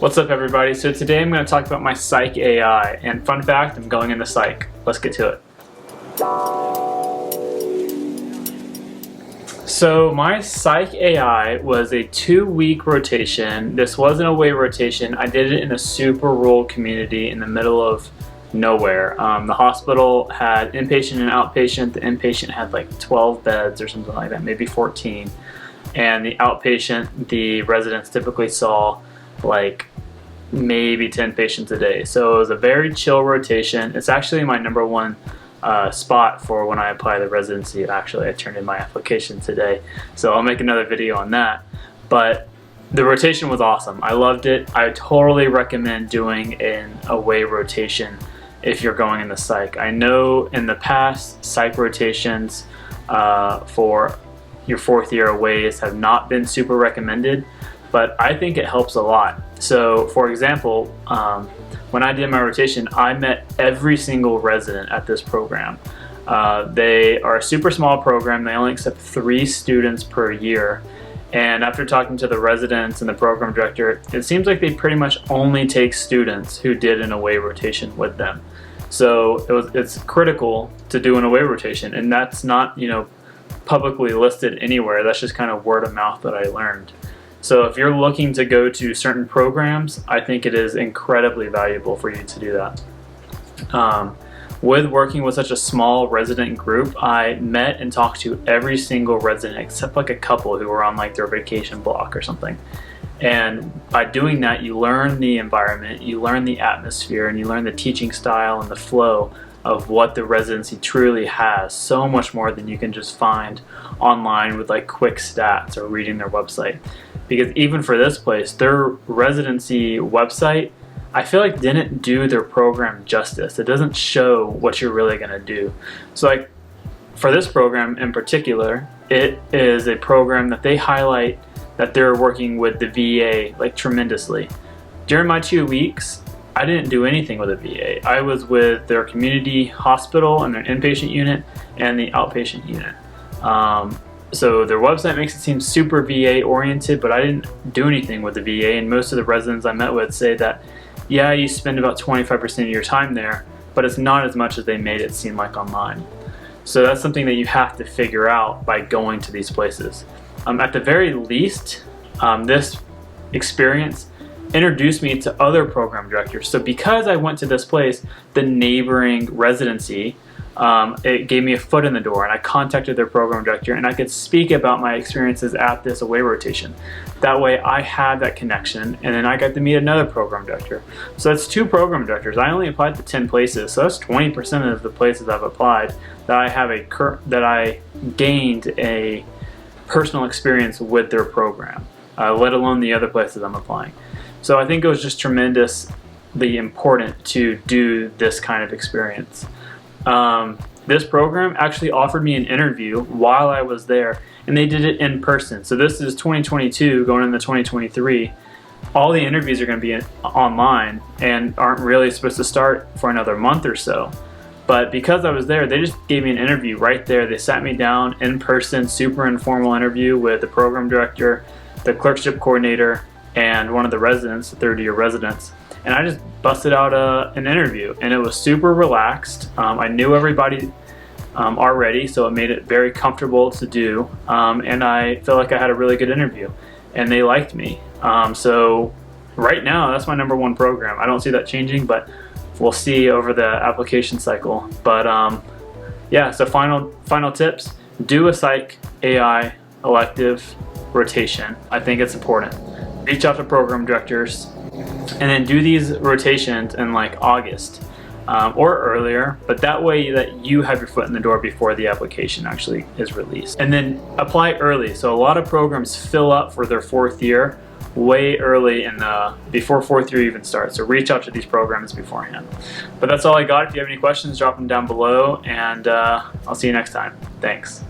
What's up, everybody? So today I'm going to talk about my Psych AI, and fun fact, I'm going into Psych. Let's get to it. So my Psych AI was a 2-week rotation. This wasn't a away rotation. I did it in a super rural community in the middle of nowhere. The hospital had inpatient and outpatient. The inpatient had like 12 beds or something like that, maybe 14. And the outpatient, the residents typically saw like maybe 10 patients a day. So it was a very chill rotation. It's actually my number one spot for when I apply the residency. Actually, I turned in my application today, so I'll make another video on that. But the rotation was awesome. I loved it. I totally recommend doing an away rotation if you're going in the psych. I know in the past, psych rotations for your 4th year aways have not been super recommended, but I think it helps a lot. So for example, when I did my rotation, I met every single resident at this program. They are a super small program. They only accept 3 students per year. And after talking to the residents and the program director, it seems like they pretty much only take students who did an away rotation with them. So it's critical to do an away rotation, and that's not, publicly listed anywhere. That's just kind of word of mouth that I learned. So if you're looking to go to certain programs, I think it is incredibly valuable for you to do that. With working with such a small resident group, I met and talked to every single resident except like a couple who were on like their vacation block or something. And by doing that, you learn the environment, you learn the atmosphere, and you learn the teaching style and the flow of what the residency truly has, so much more than you can just find online with like quick stats or reading their website. Because even for this place, their residency website, I feel like didn't do their program justice. It doesn't show what you're really gonna do. So like for this program in particular, it is a program that they highlight that they're working with the VA like tremendously. During my 2 weeks, I didn't do anything with a VA. I was with their community hospital and their inpatient unit and the outpatient unit. So their website makes it seem super VA oriented, but I didn't do anything with the VA, and most of the residents I met with say that, yeah, you spend about 25% of your time there, but it's not as much as they made it seem like online. So that's something that you have to figure out by going to these places. At the very least, this experience introduced me to other program directors. So because I went to this place, the neighboring residency, it gave me a foot in the door, and I contacted their program director, and I could speak about my experiences at this away rotation. That way I had that connection, and then I got to meet another program director. So that's 2 program directors. I only applied to 10 places, so that's 20% of the places I've applied that I gained a personal experience with their program, let alone the other places I'm applying. So I think it was just tremendously important to do this kind of experience. This program actually offered me an interview while I was there, and they did it in person. So this is 2022 going into 2023. All the interviews are going to be online and aren't really supposed to start for another month or so. But because I was there, they just gave me an interview right there. They sat me down in person, super informal interview with the program director, the clerkship coordinator, and one of the residents, the 3rd-year residents. And I just busted out an interview, and it was super relaxed. I knew everybody already, so it made it very comfortable to do. And I feel like I had a really good interview, and they liked me. So right now, that's my number 1 program. I don't see that changing, but we'll see over the application cycle. But yeah, so final tips: do a Psych AI elective rotation. I think it's important. Reach out to program directors, and then do these rotations in like August or earlier, but that way that you have your foot in the door before the application actually is released. And then apply early. So a lot of programs fill up for their 4th year way early before 4th year even starts. So reach out to these programs beforehand. But that's all I got. If you have any questions, drop them down below, and I'll see you next time. Thanks.